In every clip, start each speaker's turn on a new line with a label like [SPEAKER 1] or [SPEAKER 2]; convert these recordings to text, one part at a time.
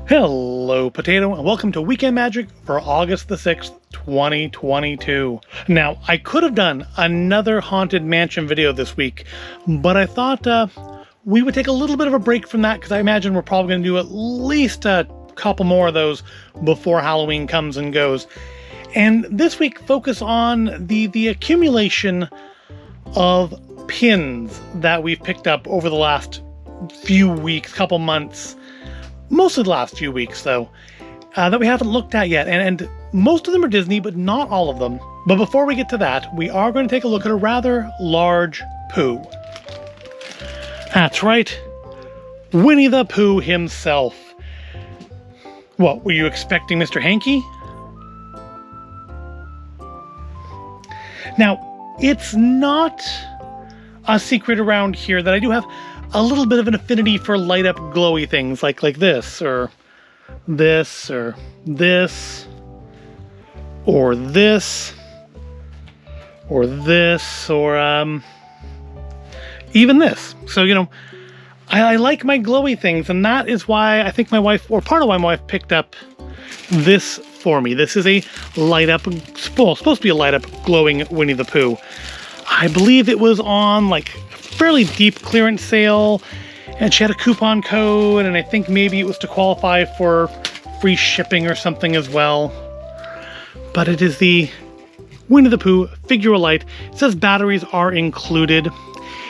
[SPEAKER 1] Hello, Potato, and welcome to Weekend Magic for August the 6th, 2022. Now, I could have done another Haunted Mansion video this week, but I thought we would take a little bit of a break from that because I imagine we're probably going to do at least a couple more of those before Halloween comes and goes. And this week, focus on the accumulation of pins that we've picked up over the last few weeks, couple months. Mostly the last few weeks, though, that we haven't looked at yet. And most of them are Disney, but not all of them. But before we get to that, we are going to take a look at a rather large Pooh. That's right, Winnie the Pooh himself. What, were you expecting Mr. Hanky? Now, it's not a secret around here that I do have a little bit of an affinity for light up glowy things like this or this or this or this or this or even this. So, you know, I like my glowy things, and that is why I think my wife, or part of why my wife picked up this for me. This is a light up, supposed to be a light up glowing Winnie the Pooh. I believe it was on like fairly deep clearance sale, and she had a coupon code, and I think maybe it was to qualify for free shipping or something as well. But it is the Winnie the Pooh figure light. It says batteries are included.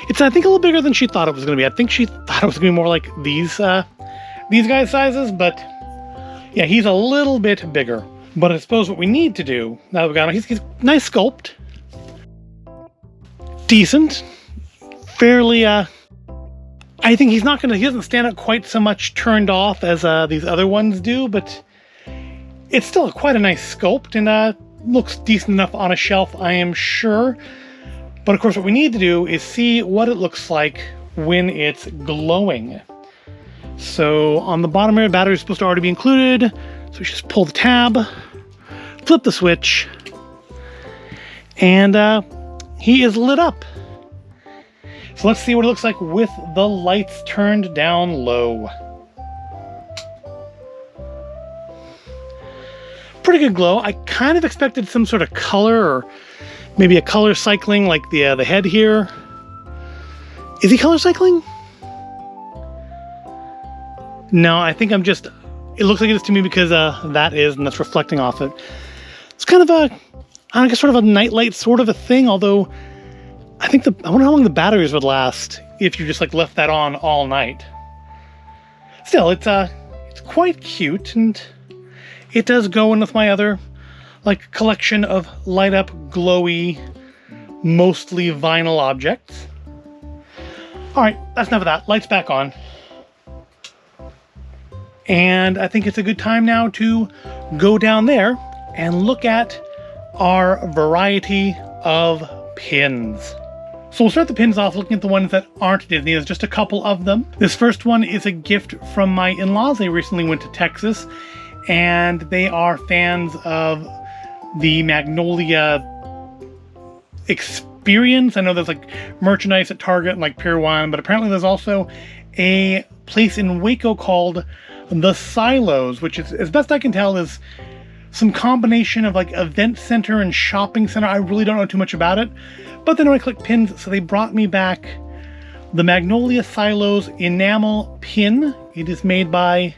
[SPEAKER 1] It's, I think, a little bigger than she thought it was going to be. I think she thought it was going to be more like these guys' sizes, but yeah, he's a little bit bigger. But I suppose what we need to do, now that we've got him, he's nice sculpt, decent, fairly, I think he doesn't stand out quite so much turned off as these other ones do, but it's still quite a nice sculpt, and looks decent enough on a shelf, I am sure. But of course what we need to do is see what it looks like when it's glowing. So on the bottom here, battery is supposed to already be included, so we just pull the tab, flip the switch, and he is lit up. So let's see what it looks like with the lights turned down low. Pretty good glow. I kind of expected some sort of color, or maybe a color cycling like the head here. Is he color cycling? No, I think it looks like it is to me because that is, and that's reflecting off it. It's kind of I guess sort of a nightlight sort of a thing, although I wonder how long the batteries would last if you just like left that on all night. Still, it's quite cute, and it does go in with my other like collection of light up glowy, mostly vinyl objects. All right, that's enough of that. Lights back on. And I think it's a good time now to go down there and look at our variety of pins. So we'll start the pins off looking at the ones that aren't Disney. There's just a couple of them. This first one is a gift from my in-laws. They recently went to Texas, and they are fans of the Magnolia experience. I know there's like merchandise at Target and like Pier 1, but apparently there's also a place in Waco called the Silos, which is, as best I can tell, is some combination of like event center and shopping center. I really don't know too much about it, but then I clicked pins, so they brought me back the Magnolia Silo's enamel pin. It is made by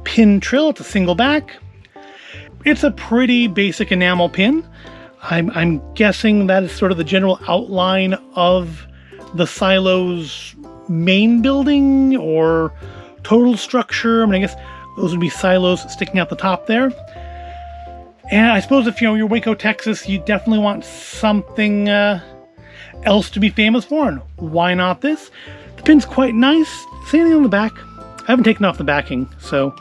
[SPEAKER 1] Pin Trill. It's a single back. It's a pretty basic enamel pin. I'm guessing that is sort of the general outline of the Silo's main building or total structure. I mean, I guess those would be silos sticking out the top there. And I suppose if you're Waco, Texas, you definitely want something else to be famous for, and why not this? The pin's quite nice. Is there anything on the back? I haven't taken off the backing, so.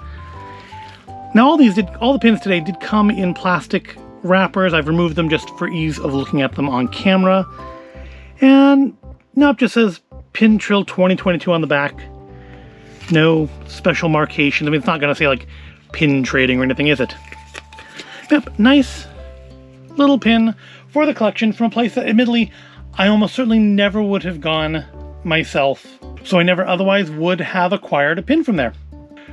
[SPEAKER 1] Now all the pins today did come in plastic wrappers. I've removed them just for ease of looking at them on camera. And now it just says Pin Trill 2022 on the back. No special markations. I mean, it's not going to say like pin trading or anything, is it? Yep, nice little pin for the collection from a place that admittedly I almost certainly never would have gone myself. So I never otherwise would have acquired a pin from there.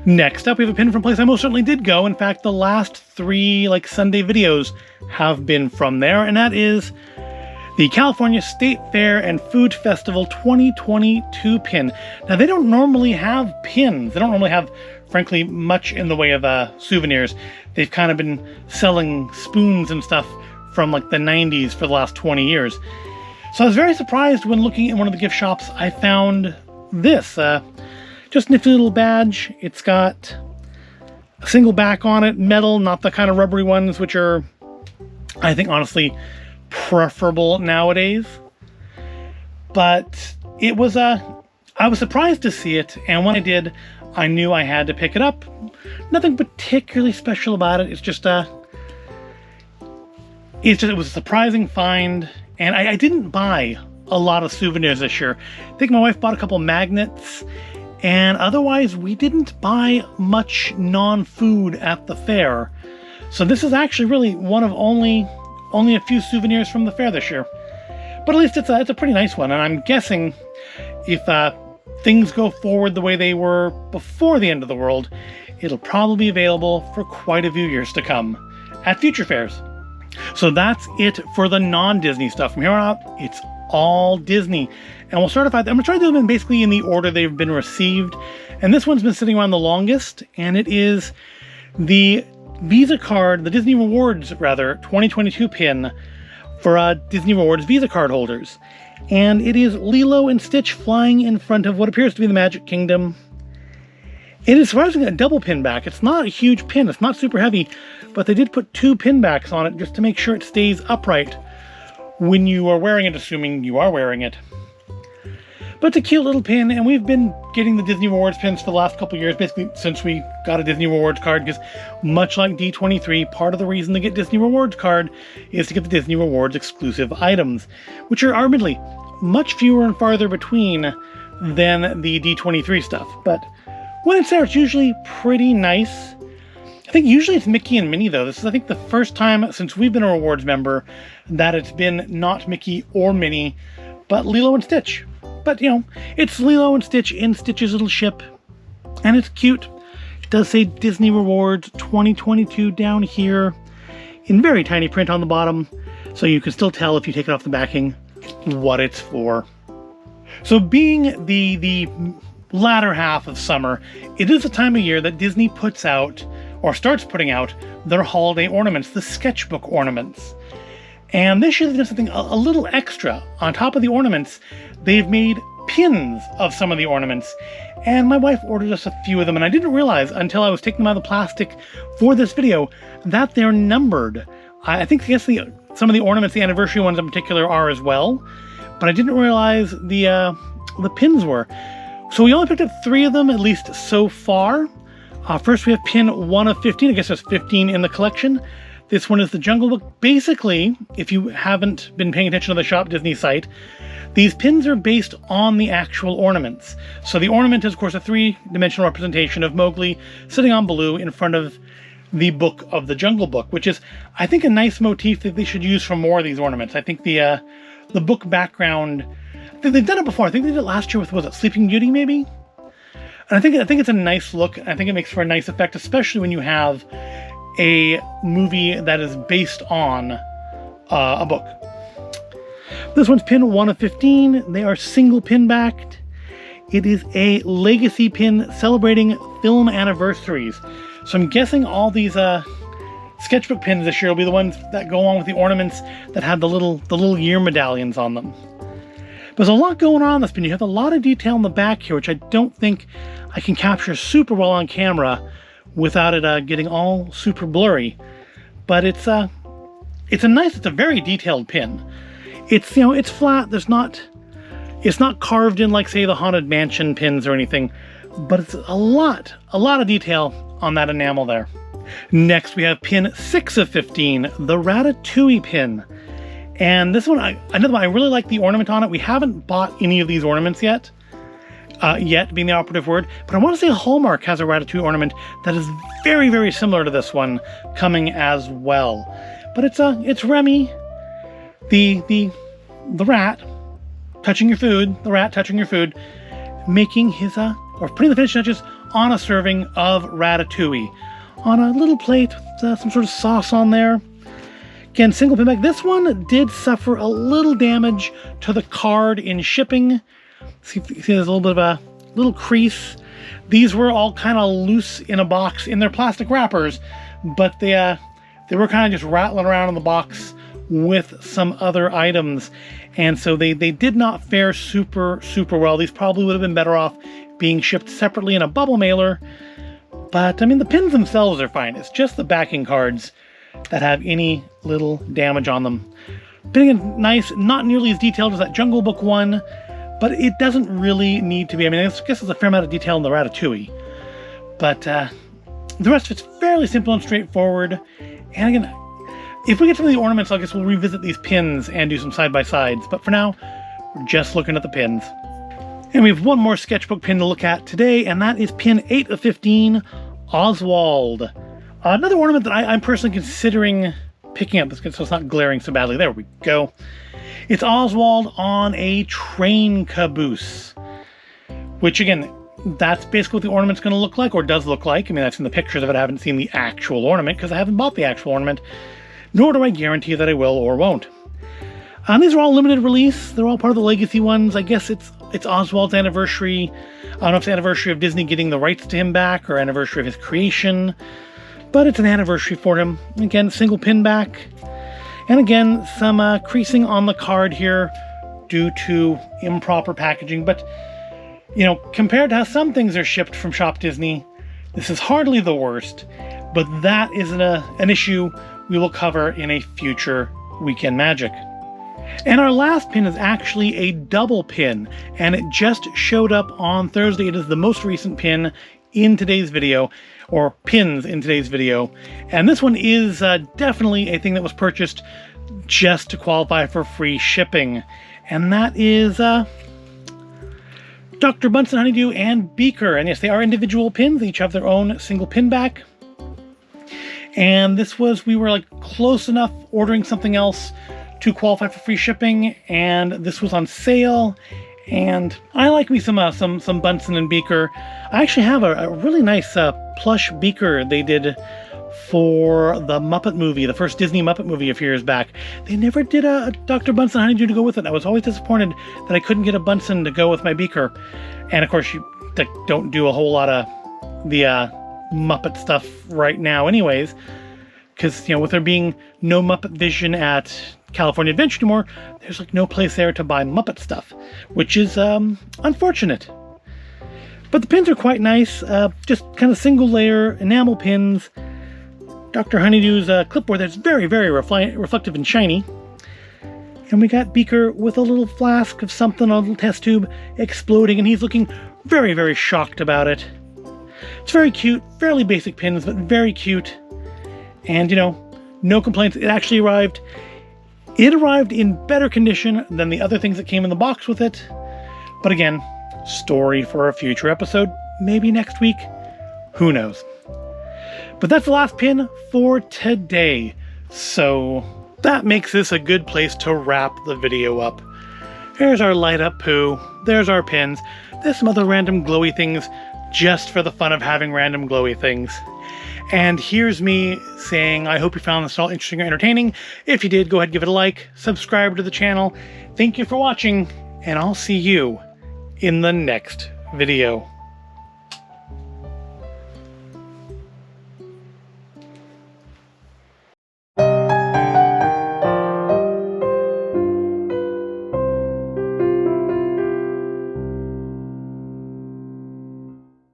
[SPEAKER 1] Next up, we have a pin from a place I most certainly did go. In fact, the last 3 Sunday videos have been from there, and that is the California State Fair and Food Festival 2022 pin. Now, they don't normally have pins. They don't normally have, frankly, much in the way of souvenirs. They've kind of been selling spoons and stuff from the 90s for the last 20 years. So I was very surprised when looking at one of the gift shops, I found this. Just a nifty little badge. It's got a single back on it, metal, not the kind of rubbery ones, which are, I think, honestly, preferable nowadays. But it was I was surprised to see it, and when I did, I knew I had to pick it up. Nothing particularly special about it. It was a surprising find, and I didn't buy a lot of souvenirs this year. I think my wife bought a couple magnets, and otherwise we didn't buy much non-food at the fair. So this is actually really one of only a few souvenirs from the fair this year. But at least it's a pretty nice one, and I'm guessing if things go forward the way they were before the end of the world, it'll probably be available for quite a few years to come at future fairs. So that's it for the non-Disney stuff. From here on out, it's all Disney. And we'll start off, I'm going to try to do them basically in the order they've been received. And this one's been sitting around the longest, and it is the Visa card, the Disney Rewards, 2022 pin for Disney Rewards Visa card holders. And it is Lilo and Stitch flying in front of what appears to be the Magic Kingdom. It is surprisingly a double pin back. It's not a huge pin, it's not super heavy, but they did put 2 pin backs on it just to make sure it stays upright when you are wearing it, assuming you are wearing it. But it's a cute little pin, and we've been getting the Disney Rewards pins for the last couple of years, basically since we got a Disney Rewards card, because much like D23, part of the reason to get Disney Rewards card is to get the Disney Rewards exclusive items, which are admittedly much fewer and farther between than the D23 stuff. But when it's there, it's usually pretty nice. I think usually it's Mickey and Minnie, though. This is, I think, the first time since we've been a Rewards member that it's been not Mickey or Minnie, but Lilo and Stitch. But, it's Lilo and Stitch in Stitch's little ship, and it's cute. It does say Disney Rewards 2022 down here in very tiny print on the bottom, so you can still tell if you take it off the backing what it's for. So being the latter half of summer, it is a time of year that Disney puts out, or starts putting out, their holiday ornaments, the sketchbook ornaments. And this year they've done something a little extra. On top of the ornaments, they've made pins of some of the ornaments. And my wife ordered us a few of them, and I didn't realize until I was taking them out of the plastic for this video that they're numbered. I guess some of the ornaments, the anniversary ones in particular, are as well. But I didn't realize the pins were. So we only picked up 3 of them, at least so far. First we have pin 1 of 15. I guess there's 15 in the collection. This one is the Jungle Book. Basically, if you haven't been paying attention to the Shop Disney site, these pins are based on the actual ornaments. So the ornament is, of course, a 3-dimensional representation of Mowgli sitting on Baloo in front of the book of the Jungle Book, which is, I think, a nice motif that they should use for more of these ornaments. I think the book background, they've done it before. I think they did it last year with, was it Sleeping Beauty, maybe? And I think it's a nice look. I think it makes for a nice effect, especially when you have a movie that is based on a book. This one's pin 1 of 15. They are single pin backed. It is a legacy pin celebrating film anniversaries. So I'm guessing all these sketchbook pins this year will be the ones that go along with the ornaments that have the little year medallions on them. There's a lot going on in this pin. You have a lot of detail in the back here, which I don't think I can capture super well on camera without it getting all super blurry. But it's a very detailed pin. It's, it's flat. It's not carved in like, say, the Haunted Mansion pins or anything, but it's a lot of detail on that enamel there. Next, we have pin 6 of 15, the Ratatouille pin. And this one, another one, I really like the ornament on it. We haven't bought any of these ornaments yet. Yet being the operative word, but I want to say Hallmark has a Ratatouille ornament that is very, very similar to this one coming as well. But it's Remy, the rat touching your food, making his or putting the finishing touches on a serving of ratatouille on a little plate with some sort of sauce on there. Again, single pin back. This one did suffer a little damage to the card in shipping. See there's a little bit of a little crease. These were all kind of loose in a box in their plastic wrappers, but they were kind of just rattling around in the box with some other items. And so they did not fare super well. These probably would have been better off being shipped separately in a bubble mailer. But, I mean, the pins themselves are fine. It's just the backing cards that have any little damage on them. But again, nice, not nearly as detailed as that Jungle Book one, but it doesn't really need to be. I mean, I guess there's a fair amount of detail in the ratatouille. But the rest of it's fairly simple and straightforward. And again, if we get to the ornaments, I guess we'll revisit these pins and do some side-by-sides. But for now, we're just looking at the pins. And we have one more sketchbook pin to look at today, and that is pin 8 of 15, Oswald. Another ornament that I'm personally considering picking up, so it's not glaring so badly. There we go. It's Oswald on a train caboose, which again, that's basically what the ornament's going to look like, or does look like. I mean, I've seen the pictures of it. I haven't seen the actual ornament because I haven't bought the actual ornament, nor do I guarantee that I will or won't. These are all limited release. They're all part of the legacy ones. I guess it's Oswald's anniversary. I don't know if it's the anniversary of Disney getting the rights to him back or anniversary of his creation, but it's an anniversary for him. Again, single pin back. And again, some creasing on the card here due to improper packaging. But, you know, compared to how some things are shipped from Shop Disney, this is hardly the worst. But that is an issue we will cover in a future Weekend Magic. And our last pin is actually a double pin, and it just showed up on Thursday. It is the most recent pin in today's video, or pins in today's video. And this one is definitely a thing that was purchased just to qualify for free shipping. And that is Dr. Bunsen Honeydew and Beaker. And yes, they are individual pins. They each have their own single pin back. And this was, we were like close enough ordering something else to qualify for free shipping, and this was on sale. And I like me some Bunsen and Beaker. I actually have a really nice plush Beaker they did for the Muppet movie, the first Disney Muppet movie a few years back. They never did a Dr. Bunsen Honeydew to go with it. I was always disappointed that I couldn't get a Bunsen to go with my Beaker. And of course, you don't do a whole lot of the Muppet stuff right now anyways, because, you know, with there being no Muppet Vision at California Adventure anymore, there's like no place there to buy Muppet stuff, which is unfortunate. But the pins are quite nice, just kind of single layer enamel pins. Dr. Honeydew's clipboard that's very, very reflective and shiny. And we got Beaker with a little flask of something, a little test tube exploding, and he's looking very, very shocked about it. It's very cute, fairly basic pins, but very cute. And, you know, no complaints. It actually arrived. It arrived in better condition than the other things that came in the box with it. But again, story for a future episode, maybe next week. Who knows? But that's the last pin for today. So that makes this a good place to wrap the video up. Here's our light up Pooh. There's our pins. There's some other random glowy things just for the fun of having random glowy things. And here's me saying, I hope you found this all interesting or entertaining. If you did, go ahead and give it a like, subscribe to the channel. Thank you for watching, and I'll see you in the next video.